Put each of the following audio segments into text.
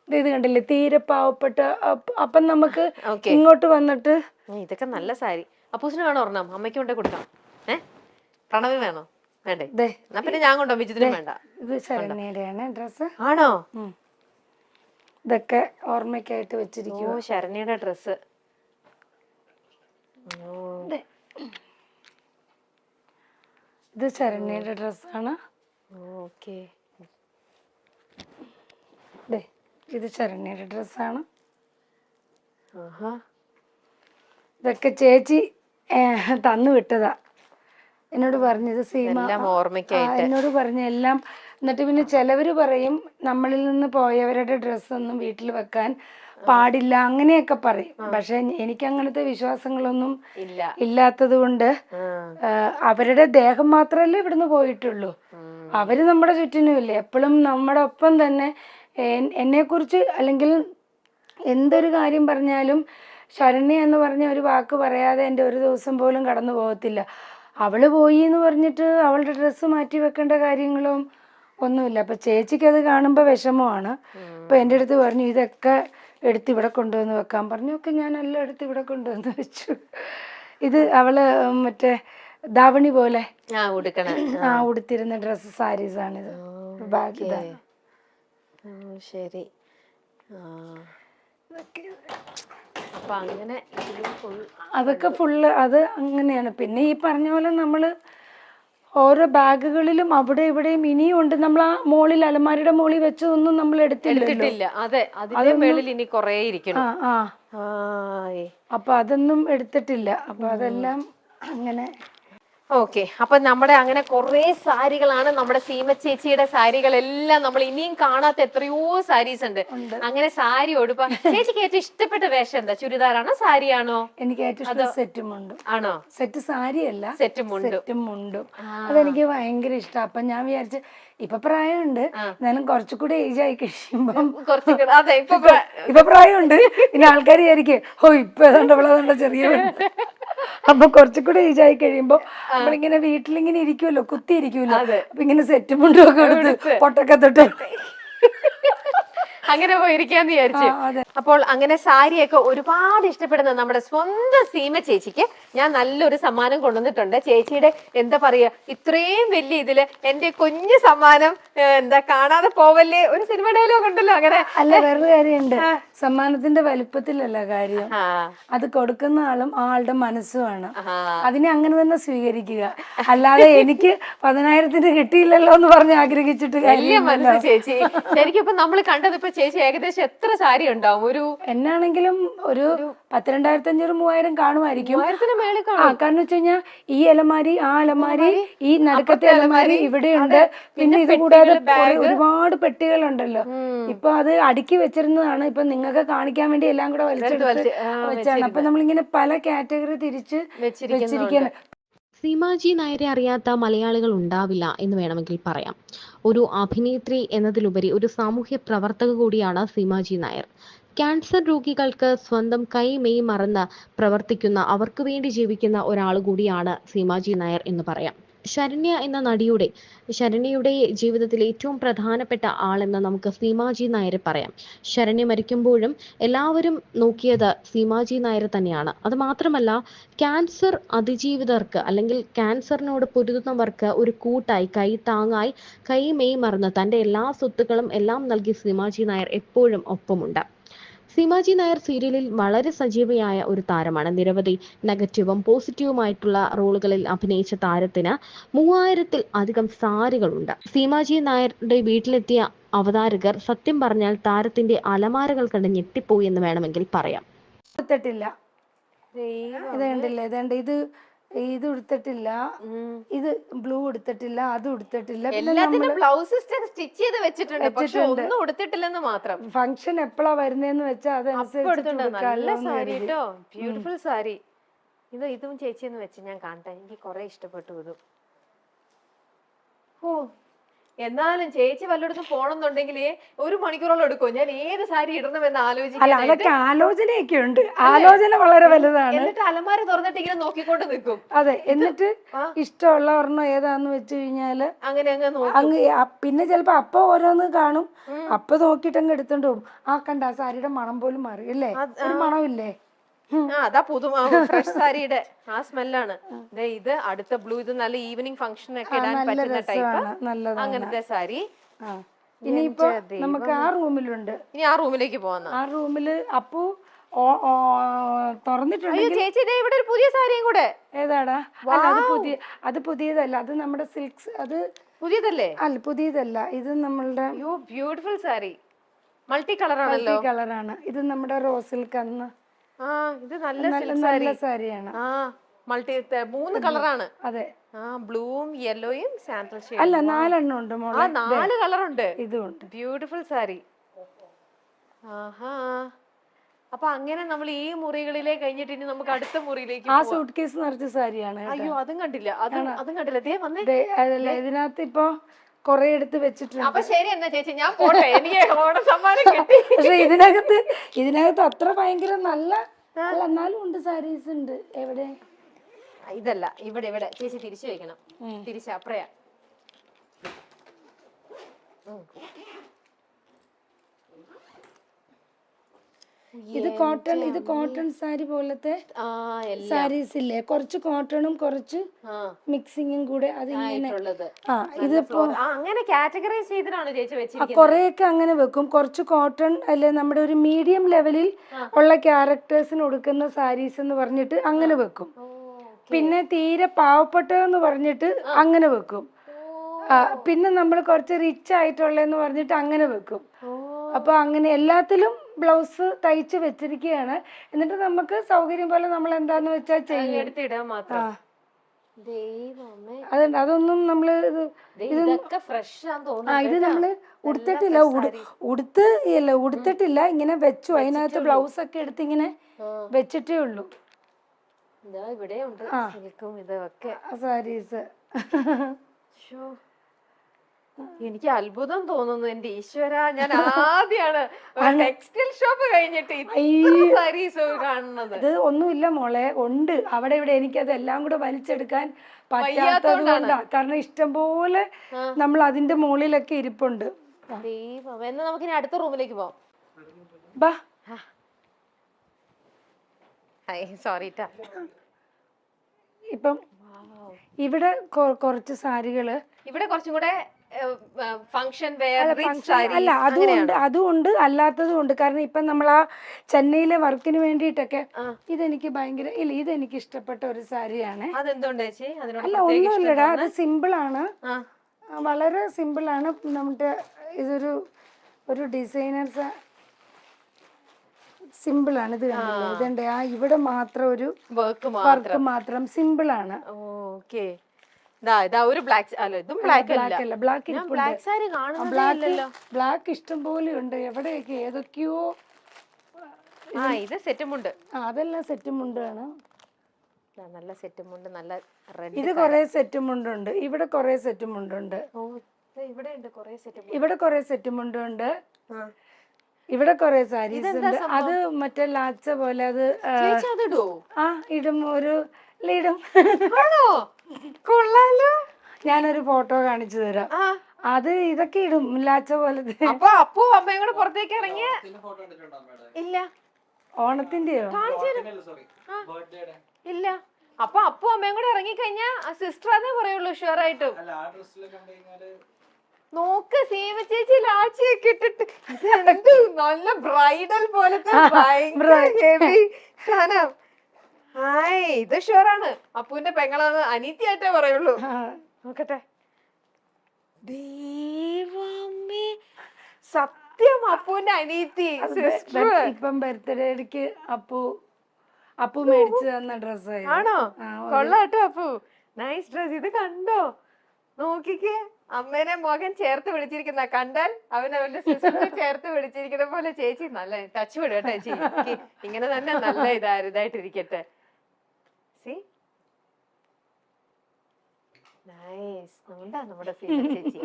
ഇത് കണ്ടില്ലേ, തീരെ പാവപ്പെട്ട. അപ്പം നമുക്ക് ഇങ്ങോട്ട് വന്നിട്ട് ഇതൊക്കെ നല്ല സാരി. അപ്പൂസിന് വേണോ ഒരെണ്ണം? അമ്മയ്ക്ക് കൊണ്ടേ കൊടുക്കാം. പ്രണവ് വേണോ? വേണ്ടേ? എന്നാ പിന്നെ ഞാൻ കൊണ്ടോ, വിജിതിനും വേണ്ട. ഇത് ശരണ്യയുടെയാണ് ഡ്രസ്സ്. ആണോ? ഇതൊക്കെ ഓർമ്മയ്ക്കായിട്ട് വെച്ചിരിക്കും. ഓ, ശരണ്യയുടെ ഡ്രസ്സ്. ഇത് ശരണ്യയുടെ ഡ്രസ്സാണ്. ഓക്കെ. ഇത് ശരണ്യയുടെ ഡ്രസ്സാണ്. ഇതൊക്കെ ചേച്ചി തന്നു വിട്ടതാ. എന്നോട് പറഞ്ഞത് സീമ എന്നോട് പറഞ്ഞ എല്ലാം. എന്നിട്ട് പിന്നെ ചിലവര് പറയും നമ്മളിൽ നിന്ന് പോയവരുടെ ഡ്രസ്സൊന്നും വീട്ടിൽ വെക്കാൻ പാടില്ല, അങ്ങനെയൊക്കെ പറയും. പക്ഷെ എനിക്ക് അങ്ങനത്തെ വിശ്വാസങ്ങളൊന്നും ഇല്ലാത്തത് കൊണ്ട് അവരുടെ ദേഹം മാത്രമല്ലേ ഇവിടുന്ന് പോയിട്ടുള്ളൂ. അവര് നമ്മുടെ ചുറ്റിനും ഇല്ലേ, എപ്പോഴും നമ്മുടെ ഒപ്പം തന്നെ. എന്നെക്കുറിച്ച് അല്ലെങ്കിൽ എന്തൊരു കാര്യം പറഞ്ഞാലും ശരണ്യ എന്ന് പറഞ്ഞ ഒരു വാക്ക് പറയാതെ എൻ്റെ ഒരു ദിവസം പോലും കടന്നു പോകത്തില്ല. അവള് പോയി എന്ന് പറഞ്ഞിട്ട് അവളുടെ ഡ്രസ്സ് മാറ്റി വെക്കേണ്ട കാര്യങ്ങളും ഒന്നുമില്ല. അപ്പം ചേച്ചിക്ക് അത് കാണുമ്പോൾ വിഷമമാണ്. അപ്പം എൻ്റെ അടുത്ത് പറഞ്ഞു ഇതൊക്കെ എടുത്ത് ഇവിടെ കൊണ്ടുവന്ന് വെക്കാൻ പറഞ്ഞു. ഒക്കെ ഞാനെല്ലാം എടുത്ത് ഇവിടെ കൊണ്ടുവന്ന് വെച്ചു. ഇത് അവള് മറ്റേ ധാവണി പോലെ ഉടുത്തിരുന്ന ഡ്രസ്സ് സാരീസാണിത്. ബാഗ് ഇതാണ്. ശരി. അതൊക്കെ ഫുള്ള് അത് അങ്ങനെയാണ്. പിന്നെ ഈ പറഞ്ഞ പോലെ നമ്മള് ഓരോ ബാഗുകളിലും അവിടെ ഇവിടെയും ഇനിയും ഉണ്ട്. നമ്മൾ ആ മോളിൽ അലമാരിയുടെ മോളിൽ വെച്ചതൊന്നും നമ്മൾ എടുത്തിട്ടില്ല. അപ്പൊ അതൊന്നും എടുത്തിട്ടില്ല. അപ്പൊ അതെല്ലാം അങ്ങനെ. ഓക്കെ. അപ്പൊ നമ്മുടെ അങ്ങനെ കുറെ സാരികളാണ്. നമ്മുടെ സീമ ചേച്ചിയുടെ സാരികളെല്ലാം നമ്മൾ ഇനിയും കാണാത്ത എത്രയോ സാരീസ് ഉണ്ട്. അങ്ങനെ സാരി ഉടുപ്പ. ചേച്ചിക്ക് ഏറ്റവും ഇഷ്ടപ്പെട്ട വേഷം എന്താ? ചുരിദാറാണോ സാരിയാണോ? എനിക്ക് ഏറ്റവും ഇഷ്ടം സെറ്റും മുണ്ടും. ആണോ? സെറ്റ് സാരിയല്ല, സെറ്റും മുണ്ടും. അതെനിക്ക് ഭയങ്കര ഇഷ്ടം. അപ്പൊ ഞാൻ വിചാരിച്ചു ഇപ്പൊ പ്രായമുണ്ട്, എന്നാലും കുറച്ചുകൂടി ഏജ് ആയി കഴിയുമ്പം ഇപ്പൊ പ്രായമുണ്ട്. പിന്നെ ആൾക്കാർ വിചാരിക്കും ഓ ഇപ്പൊ ഏതാണ്ട് ചെറിയ. അപ്പൊ കുറച്ചുകൂടി ഏജ് ആയി കഴിയുമ്പോ നമ്മളിങ്ങനെ വീട്ടിലിങ്ങനെ ഇരിക്കുമല്ലോ, കുത്തി ഇരിക്കുമല്ലോ. അപ്പൊ ഇങ്ങനെ സെറ്റും മുണ്ടും ഒക്കെ എടുത്ത് പൊട്ടൊക്കെ തൊട്ട് അങ്ങനെ പോയിരിക്കാന്ന് വിചാരിച്ചു. അപ്പോൾ അങ്ങനെ സാരിയൊക്കെ ഒരുപാട് ഇഷ്ടപ്പെടുന്ന നമ്മുടെ സ്വന്തം സീമ ചേച്ചിക്ക് ഞാൻ നല്ലൊരു സമ്മാനം കൊണ്ടുവന്നിട്ടുണ്ട്. ചേച്ചിയുടെ എന്താ പറയാ, ഇത്രയും വലിയ ഇതില് എന്റെ കുഞ്ഞു സമ്മാനം എന്താ കാണാതെ പോവല്ലേ, ഒരു സിനിമ ഡയലോഗ് ഉണ്ടല്ലോ അങ്ങനെ. അല്ല, വേറൊരു കാര്യമുണ്ട്. സമ്മാനത്തിന്റെ വലുപ്പത്തിലല്ല കാര്യം, അത് കൊടുക്കുന്ന ആളും ആളുടെ മനസ്സുമാണ്. അതിനെ അങ്ങനെ തന്നെ സ്വീകരിക്കുക. അല്ലാതെ എനിക്ക് 10,000 കിട്ടിയില്ലല്ലോ എന്ന് പറഞ്ഞ് ആഗ്രഹിച്ചിട്ട് കാര്യമില്ല. ചേച്ചി ശരിക്കും ഇപ്പൊ നമ്മൾ കണ്ടത്, ഇപ്പൊ ചേച്ചി ഏകദേശം എത്ര സാരി ഉണ്ടാവും? ഒരു എന്നാണെങ്കിലും ഒരു 10,250-3,000 കാണുമായിരിക്കും. കാരണം വെച്ച് കഴിഞ്ഞാൽ ഈ അലമാരി, ആ അലമാരി, ഈ നടുക്കത്തെ അലമാരി ഇവിടെയുണ്ട്. പിന്നെ ഇത് കൂടാതെ ഒരുപാട് പെട്ടികളുണ്ടല്ലോ. ഇപ്പൊ അത് അടുക്കി വെച്ചിരുന്നതാണ്. ഇപ്പൊ നിങ്ങൾക്ക് കാണിക്കാൻ വേണ്ടി എല്ലാം കൂടെ വലിച്ചെടുത്ത് വെച്ചാണ്. അപ്പൊ നമ്മളിങ്ങനെ പല കാറ്റഗറി തിരിച്ച് വെച്ചിരിക്കുകയാണ്. സീമാജി നായരെ അറിയാത്ത മലയാളികൾ ഉണ്ടാവില്ല എന്ന് വേണമെങ്കിൽ പറയാം. ഒരു അഭിനേത്രി എന്നതിലുപരി ഒരു സാമൂഹ്യ പ്രവർത്തക കൂടിയാണ് സീമാജി നായർ. ക്യാൻസർ രോഗികൾക്ക് സ്വന്തം കൈ മെയ് മറന്ന് പ്രവർത്തിക്കുന്ന, അവർക്ക് വേണ്ടി ജീവിക്കുന്ന ഒരാൾ കൂടിയാണ് സീമാജി നായർ എന്ന് പറയാം. ശരണ്യയുടെ ജീവിതത്തിൽ ഏറ്റവും പ്രധാനപ്പെട്ട ആളെന്ന് നമുക്ക് സീമാജി നായരെ പറയാം. ശരണ്യ മരിക്കുമ്പോഴും എല്ലാവരും നോക്കിയത് സീമാജി നായർ തന്നെയാണ്. അത് മാത്രമല്ല, ക്യാൻസർ അതിജീവിതർക്ക് അല്ലെങ്കിൽ ക്യാൻസറിനോട് പൊരുതുന്നവർക്ക് ഒരു കൂട്ടായി, കൈ താങ്ങായി, കൈ മെയ് മറന്ന് തൻ്റെ എല്ലാ സ്വത്തുക്കളും എല്ലാം നൽകി സീമാജി നായർ എപ്പോഴും ഒപ്പമുണ്ട്. സീമാജി നായർ സീരിയലിൽ വളരെ സജീവയായ ഒരു താരമാണ്. നിരവധി നെഗറ്റീവും പോസിറ്റീവുമായിട്ടുള്ള റോളുകളിൽ അഭിനയിച്ച താരത്തിന് 3000-ൽ അധികം സാരികളുണ്ട്. സീമാജി നായരുടെ വീട്ടിലെത്തിയ അവതാരകർ സത്യം പറഞ്ഞാൽ താരത്തിന്റെ അലമാരകൾ കണ്ട് ഞെട്ടിപ്പോയി എന്ന് വേണമെങ്കിൽ പറയാം. ഇത് ഉടുത്തിട്ടില്ല, ഇത് ബ്ലൂ ഉടുത്തിട്ടില്ല, അത് ഉടുത്തിട്ടില്ല. സ്റ്റിച്ച് ചെയ്ത് വെച്ചിട്ടുണ്ട്, പക്ഷെ ഒന്നും ഉടുത്തിട്ടില്ലെന്ന് മാത്രം. ഫംഗ്ഷൻ എപ്പോഴാ വരുന്നതെന്ന് വെച്ചാൽ അതനുസരിച്ച് ബ്യൂട്ടിഫുൾ സാരി. ഇതും ചേച്ചിന്ന് വെച്ച് ഞാൻ കാണട്ടെ, എനിക്ക് കുറെ ഇഷ്ടപ്പെട്ടു. ഇതും എന്നാലും ചേച്ചി വല്ലയിടത്തും പോണെന്നുണ്ടെങ്കിൽ 1 മണിക്കൂറോളം എടുക്കും. ഞാൻ ഏത് സാരി ഇടണമെന്ന് അല്ല ആലോചിക്കാൻ. അതൊക്കെ ആലോചനയൊക്കെ ഉണ്ട്, ആലോചന വളരെ വലുതാണ്. എന്നിട്ട് അലമാര തുറന്നിട്ട് ഇങ്ങനെ നോക്കിക്കൊണ്ട് നിൽക്കും. അതെ, എന്നിട്ട് ഇഷ്ടമുള്ള ഒരെണ്ണം ഏതാന്ന് വെച്ച് കഴിഞ്ഞാല് അങ്ങനെ അങ്ങ് പിന്നെ ചിലപ്പോ അപ്പൊ ഓരോന്ന് കാണും, അപ്പൊ നോക്കിട്ട് അങ്ങ് എടുത്തോണ്ട് പോകും. ആ കണ്ട ആ സാരിയുടെ മണം പോലും മാറി അല്ലേ, ഒരു മണമില്ലേ. അതാ ഫ്രഷ് സാരിയുടെ ആ സ്മെല്ലാണ്. ഇത് അടുത്ത ബ്ലൂ, ഇത് നല്ല ഈവനിങ് ഫംഗ്ഷൻ ഒക്കെ ഇടാൻ പറ്റുന്ന ടൈപ്പ് അങ്ങനത്തെ സാരി. ഇനിയിപ്പോ നമുക്ക് ആ റൂമിലുണ്ട്, ഇനി ആ റൂമിലേക്ക് പോവാ. ആ റൂമില് അപ്പു തുറന്നിട്ടുണ്ട്. ചേച്ചി ഇവിടെ ഒരു പുതിയ സാരിയും കൂടെ. ഏതാടാ? അല്ല അത് പുതിയതല്ല, അത് നമ്മുടെ സിൽക്സ്. അത് പുതിയതല്ലേ? അല്ല പുതിയതല്ല, ഇത് നമ്മളുടെ ബ്യൂട്ടിഫുൾ സാരി, മൾട്ടി കളറാണല്ലോ. കളറാണ് ഇത്, നമ്മുടെ റോസ് സിൽക്ക്. അന്ന് ഇത് നല്ല സാരിയാണ്. മൾട്ടി 3 കളറാണ്. അതെ, ബ്ലൂവും യെല്ലോയും സാൻഡൽ ഷെയ്ഡ്. അല്ല 4 എണ്ണം ഉണ്ട് മോളെ. 4 കളറുണ്ട്. ഇതുണ്ട്. ബ്യൂട്ടിഫുൾ സാരി. അപ്പൊ അങ്ങനെ നമ്മൾ ഈ മുറികളിലെ കഴിഞ്ഞിട്ട് ഇനി നമുക്ക് അടുത്ത മുറിയിലേക്ക്. ആ സൂട്ട് കേസ് നിറച്ച സാരിയാണ്. അയ്യോ, അതും കണ്ടില്ല, അതും കണ്ടില്ല. അതല്ല, ഇതിനകത്ത് ഇപ്പൊ കൊറേ എടുത്ത് വെച്ചിട്ടുണ്ട്. അപ്പൊ ശരി എന്നാ ചേച്ചി, ഞാൻ പോട്ടെ, എനിക്ക് ഓണ സമ്മാനം കിട്ടി. പക്ഷെ ഇതിനകത്ത് അത്ര ഭയങ്കര നല്ല അല്ല, എന്നാലും ഉണ്ട് സാരീസ് ഉണ്ട്. എവിടെ? ഇതല്ല, ഇവിടെ ചേച്ചി തിരിച്ചു വെക്കണം. തിരിച്ച അപ്പറയാ. ഇത് കോട്ടൺ സാരി പോലത്തെ സാരീസ് ഇല്ലേ, കുറച്ച് കോട്ടണും കുറച്ച് മിക്സിങ്ങും കൂടെ. അതിങ്ങനെ ഇതിപ്പോ അങ്ങനെ കാറ്റഗറൈസ് ചെയ്തിട്ടാണ് ചേച്ചി വെച്ചിരിക്കുന്നത്. കൊറേയൊക്കെ അങ്ങനെ വെക്കും. കുറച്ച് കോട്ടൺ അല്ലെ, നമ്മുടെ ഒരു മീഡിയം ലെവലിൽ ഉള്ള ക്യാരക്ടേഴ്സിന് കൊടുക്കുന്ന സാരീസ് എന്ന് പറഞ്ഞിട്ട് അങ്ങനെ വെക്കും. പിന്നെ തീരെ പാവപ്പെട്ടതെന്ന് പറഞ്ഞിട്ട് അങ്ങനെ വെക്കും. പിന്നെ നമ്മൾ കുറച്ച് റിച്ച് ആയിട്ടുള്ളതെന്ന് പറഞ്ഞിട്ട് അങ്ങനെ വെക്കും. അപ്പൊ അങ്ങനെ എല്ലാത്തിലും ബ്ലൗസ് തയ്ച്ച് വെച്ചിരിക്കുകയാണ്. എന്നിട്ട് നമുക്ക് സൗകര്യം പോലെ നമ്മൾ എന്താന്ന് വെച്ചാൽ ചെയ്യും. അതുണ്ട്, അതൊന്നും നമ്മള് ഇത് നമ്മള് ഉടുത്തിട്ടില്ല, ഇങ്ങനെ വെച്ചു. അതിനകത്ത് ബ്ലൗസ് ഒക്കെ എടുത്ത് ഇങ്ങനെ വെച്ചിട്ടേ ഉള്ളൂ. സാരീസ്. എനിക്ക് അത്ഭുതം തോന്നുന്നു എന്റെ ഈശ്വര, ഞാൻ ആദ്യമാണ് ടെക്സ്റ്റൈൽ ഷോപ്പ് കഴിഞ്ഞിട്ട് സാരീസ് കാണുന്നത്. ഇത് ഒന്നുമില്ല മോളെ, ഉണ്ട് അവിടെ ഇവിടെ. എനിക്കതെല്ലാം കൂടെ വലിച്ചെടുക്കാൻ പറ്റാത്തത് കൊണ്ടാ, കാരണം ഇഷ്ടംപോലെ നമ്മൾ അതിന്റെ മുകളിലൊക്കെ ഇരിപ്പുണ്ട്. എന്നാ നമുക്കിനി അടുത്ത റൂമിലേക്ക് പോവാം. ഇപ്പം ഇവിടെ കുറച്ച് സാരികള്, ഇവിടെ കുറച്ചും കൂടെ ഫംഗ്ഷൻ വെയർ അല്ല, അതുകൊണ്ട് അല്ലാത്തതും ഉണ്ട്. കാരണം ഇപ്പൊ നമ്മൾ ആ ചെന്നൈയിലെ വർക്കിന് വേണ്ടിയിട്ടൊക്കെ ഇതെനിക്ക് ഭയങ്കര ഇതെനിക്ക് ഇഷ്ടപ്പെട്ട ഒരു സാരിയാണ്. അല്ല ഒന്നുമില്ലടാ, അത് സിമ്പിൾ ആണ്, വളരെ സിമ്പിൾ ആണ്. നമ്മുടെ ഇതൊരു ഡിസൈനർ സിമ്പിൾ ആണ്. ഇത് കണ്ടില്ലേ, ഇതുണ്ട് ഇവിടെ മാത്രം ഒരു വർക്ക് മാത്രം സിമ്പിൾ ആണ്. ബ്ലാക്ക് ഇഷ്ടം പോലെ ഉണ്ട്. എവിടെയൊക്കെ ഏതൊക്കെയോ. അതെല്ലാം സെറ്റ് മുണ്ടാണ്. നല്ല സെറ്റ് മുണ്ട്, നല്ല ഇത് കൊറേ സെറ്റ് മുണ്ടുണ്ട്. ഇവിടെ കൊറേ സെറ്റ് മുണ്ടുണ്ട്. ഇവിടെ കൊറേ സെറ്റ് മുണ്ടുണ്ട്. ഇവിടെ കൊറേ സാരീസ് ഉണ്ട്. അത് മറ്റേ ലാച്ച പോലെ അത് ഇടും, ഇടും. ഞാനൊരു ഫോട്ടോ കാണിച്ചു തരാം. അത് ഇതൊക്കെ ഇടും, ലാച്ച പോലത്തെ. അപ്പൊ അപ്പു അമ്മയും കൂടെ പുറത്തേക്ക് ഇറങ്ങിയ ഇല്ല, ഓണത്തിന്റെയോ ഇല്ല. അപ്പൊ അപ്പു അമ്മയും കൂടെ ഇറങ്ങിക്കഴിഞ്ഞാ സിസ്റ്റർ അതേ പറയുള്ളൂ ഷുവർ ആയിട്ടും. നോക്ക് സീമ ചേച്ചി ലാച്ചിയൊക്കെ ഇട്ടിട്ട് നല്ല ബ്രൈഡൽ പോലത്തെ സാധനം. ഇത് ഷുവറാണ് അപ്പുവിന്റെ പെങ്ങളാന്ന് അനീത്തിയായിട്ടേ പറയുള്ളൂ. നോക്കട്ടെ, ദൈവമേ സത്യം അപ്പുവിന്റെ അനീത്തി. ഇപ്പം ബർത്ത്ഡേക്ക് അപ്പു മേടിച്ചു തന്ന ഡ്രസ് ആണോ? കൊള്ളാട്ടോ അപ്പു, നൈസ് ഡ്രസ്. ഇത് കണ്ടോ, നോക്കിക്കേ, അമ്മേനെ മകൻ ചേർത്ത് വിളിച്ചിരിക്കുന്ന കണ്ടാൽ അവന്റെ സിസ്റ്ററിനെ ചേർത്ത് വിളിച്ചിരിക്കുന്ന പോലെ. ചേച്ചി നല്ല ടച്ച് വിടുക ചേച്ചി, ഇങ്ങനെ തന്നെ നല്ല ഇതായിട്ടിരിക്കട്ടെ. നൈസ്. നമ്മുടെ ചേച്ചി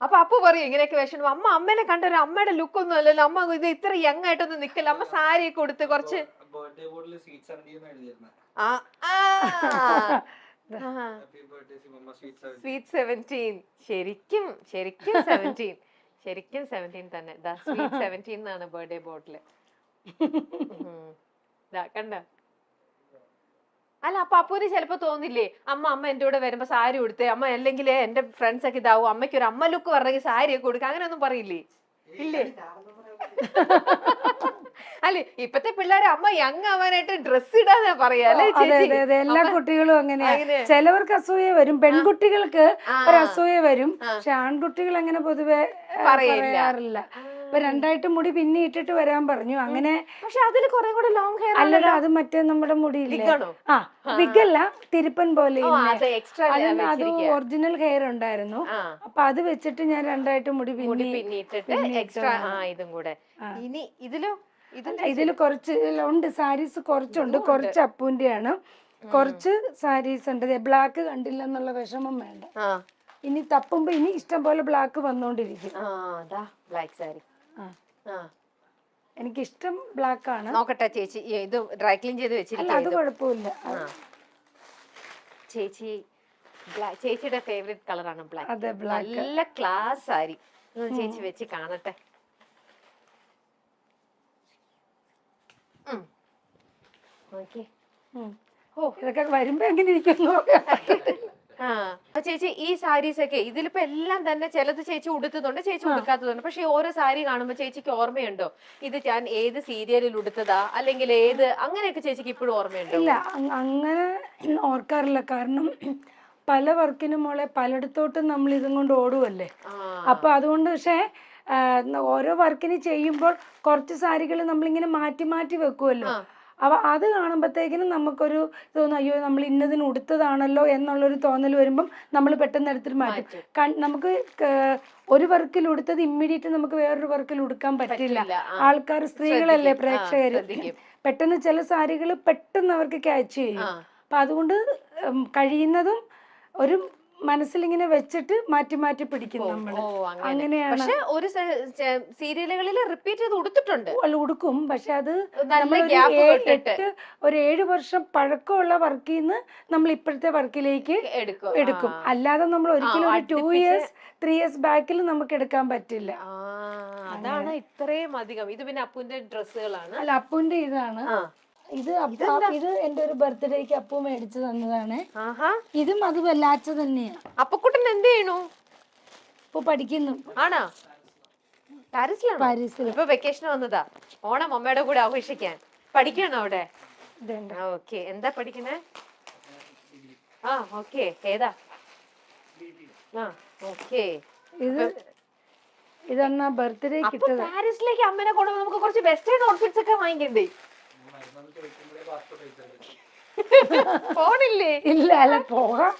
അപ്പൊ അപ്പു പറയും ഇങ്ങനെയൊക്കെ വിഷമം, അമ്മേനെ കണ്ട ഒരു അമ്മയുടെ ലുക്ക് ഒന്നും അല്ലല്ലോ, അമ്മ ഇത് ഇത്ര യങ് ആയിട്ടൊന്നും നിക്കല്ല, അമ്മ സാരി ഒക്കെ കൊടുത്ത് കുറച്ച് സ്വീറ്റ് 17. ശരിക്കും 17 ശരിക്കും 17 തന്നെ. സ്വീറ്റ് 17 എന്നാണ് ബർത്ത്ഡേ ബോട്ടില്. കണ്ട. അല്ല അപ്പൊ അപ്പൂന് ചിലപ്പോ തോന്നില്ലേ, അമ്മ എന്റെ കൂടെ വരുമ്പോ സാരി കൊടുത്തേ, അമ്മ അല്ലെങ്കിൽ എന്റെ ഫ്രണ്ട്സ് ഒക്കെ ഇതാവും, അമ്മയ്ക്ക് ഒരു അമ്മ ലുക്ക് പറഞ്ഞെങ്കിൽ സാരി ഒക്കെ കൊടുക്കുക, അങ്ങനെയൊന്നും പറയില്ലേ? ഇല്ലേ? അല്ലെ ഇപ്പത്തെ പിള്ളേരെ അമ്മ യങ് ആവാനായിട്ട് ഡ്രസ് ഇടാന്നാ പറയാ. എല്ലാ കുട്ടികളും അങ്ങനെയാ. ചിലവർക്ക് അസൂയ വരും, പെൺകുട്ടികൾക്ക് ഒരു അസൂയ വരും, പക്ഷെ ആൺകുട്ടികൾ അങ്ങനെ പൊതുവെ പറയാറില്ല. ഇപ്പൊ 2 ആയിട്ട് മുടി പിന്നെ ഇട്ടിട്ട് വരാൻ പറഞ്ഞു, അങ്ങനെ. പക്ഷെ അതില് കുറെ കൂടെ ലോങ് ഹെയർ അല്ലടാ, അത് മറ്റേ നമ്മുടെ മുടിയില്ലേ, വിഗല്ല, തിരുപ്പൻ പോലെ, അത് ഒറിജിനൽ ഹെയർ ഉണ്ടായിരുന്നു. അപ്പൊ അത് വെച്ചിട്ട് ഞാൻ 2 ആയിട്ട് മുടി പിന്നിട്ടിട്ട് എക്സ്ട്രാ ഇതും കൂടെ. ഇനി ഇതില് കുറച്ച് ഉണ്ട് സാരീസ്, കുറച്ചുണ്ട്, കുറച്ച് അപ്പൂന്റെയാണ്, കുറച്ച് സാരീസ് ഉണ്ട്. ബ്ലാക്ക് കണ്ടില്ല എന്നുള്ള വിഷമം വേണ്ട, ഇനി തപ്പുമ്പോ ഇനി ഇഷ്ടം പോലെ ബ്ലാക്ക് വന്നോണ്ടിരിക്കും. ബ്ലാക്ക് സാരി എനിക്കിഷ്ടം ബ്ലാക്ക് ആണ്. നോക്കട്ടെ ചേച്ചി, ഇത് ഡ്രൈ ക്ലീൻ ചെയ്ത് വെച്ചിരിക്കും. അത് കുഴപ്പമില്ല ചേച്ചി. ചേച്ചിയുടെ ഫേവറേറ്റ് കളറാണ് ബ്ലാക്ക്. അതെ, ബ്ലാക്ക് നല്ല ക്ലാസ് സാരി. ചേച്ചി വെച്ച് കാണട്ടെ. ഇതൊക്കെ വരുമ്പോ എങ്ങനെ ഇരിക്കുന്നു. ചേച്ചി ഈ സാരീസ് ഒക്കെ ഇതിലിപ്പോ എല്ലാം തന്നെ ചിലത് ചേച്ചി ഉടുത്തതുണ്ട്, ചേച്ചി ഉടുക്കാത്തതുണ്ട്. പക്ഷെ ഓരോ സാരി കാണുമ്പോ ചേച്ചിക്ക് ഓർമ്മയുണ്ടോ, ഇത് ഞാൻ ഏത് സീരിയലിൽ ഉടുത്തതാ, അല്ലെങ്കിൽ ഏത്, അങ്ങനെയൊക്കെ ചേച്ചിക്ക് ഇപ്പോഴും ഓർമ്മയുണ്ടോ? ഇല്ല, അങ്ങനെ ഓർക്കാറില്ല. കാരണം പല വർക്കിനും മോളെ പലയിടത്തോട്ടും നമ്മൾ ഇതും കൊണ്ട് ഓടുവല്ലേ, അപ്പൊ അതുകൊണ്ട്. പക്ഷെ ഓരോ വർക്കിന് ചെയ്യുമ്പോൾ കുറച്ച് സാരികൾ നമ്മളിങ്ങനെ മാറ്റി മാറ്റി വെക്കുമല്ലോ, അപ്പൊ അത് കാണുമ്പോഴത്തേക്കിനും നമുക്കൊരു തോന്നും, അയ്യോ നമ്മൾ ഇന്നതിന് ഉടുത്തതാണല്ലോ എന്നുള്ളൊരു തോന്നൽ വരുമ്പം നമ്മൾ പെട്ടെന്ന് എടുത്തിട്ട് മാറ്റും. നമുക്ക് ഒരു വർക്കിൽ ഉടുത്തത് ഇമ്മീഡിയറ്റ് നമുക്ക് വേറൊരു വർക്കിൽ ഉടുക്കാൻ പറ്റില്ല. ആൾക്കാർ, സ്ത്രീകളല്ലേ പ്രേക്ഷകര്, പെട്ടെന്ന് ചില സാരികൾ പെട്ടെന്ന് അവർക്ക് ക്യാച്ച് ചെയ്യും. അപ്പൊ അതുകൊണ്ട് കഴിയുന്നതും ഒരു മനസ്സിലിങ്ങനെ വെച്ചിട്ട് മാറ്റി മാറ്റി പിടിക്കും നമ്മള്. അങ്ങനെയാണ്. പക്ഷെ ഒരു സീരിയലുകളിൽ റിപ്പീറ്റ് ചെയ്ത് ഉടുത്തിട്ടുണ്ട്, ഉടുക്കും. പക്ഷെ അത് ഒരു 7 വർഷം പഴക്കമുള്ള വർക്കിൽ നിന്ന് നമ്മൾ ഇപ്പോഴത്തെ വർക്കിലേക്ക് എടുക്കും. അല്ലാതെ നമ്മൾ ഒരിക്കലും ഒരു 2 years 3 years ബാക്കിൽ നമുക്ക് എടുക്കാൻ പറ്റില്ല. അതാണ് ഇത്രയും അധികം. ഇത് പിന്നെ അപ്പുവിന്റെ ഡ്രസ്സുകളാണ്. അല്ല, അപ്പുവിന്റെ ഇതാണ്. ഇത് എന്റെ ഒരു ബർത്ത്ഡേക്ക് അപ്പു മേടിച്ചു തന്നതാണ്. ഇതും അത് വല്ലാച്ച തന്നെയാ. അപ്പക്കുട്ടൻ എന്ത് ചെയ്യണു? ഇപ്പൊ പഠിക്കുന്നു. ആണോ? പാരീസിലാണ്. ഇപ്പൊ വെക്കേഷൻ വന്നതാ, ഓണം അമ്മയുടെ കൂടെ ആഘോഷിക്കാൻ. പഠിക്കണോ അവിടെ? ഓക്കെ. എന്താ പഠിക്കണേ? ഓക്കെ. ഏതാ? ഓക്കെ. ഇതെന്നാ ബർത്ത്ഡേ കിട്ടത്. പാരീസിലേക്ക് അമ്മനെ കൊണ്ടുപോകും. നമുക്ക് കുറച്ച് വെസ്റ്റേൺ ഔട്ട്ഫിറ്റ്സ് ഒക്കെ വാങ്ങിക്കണ്ടേ? പോണില്ലേ? ഇല്ല, അല്ല പോകാം.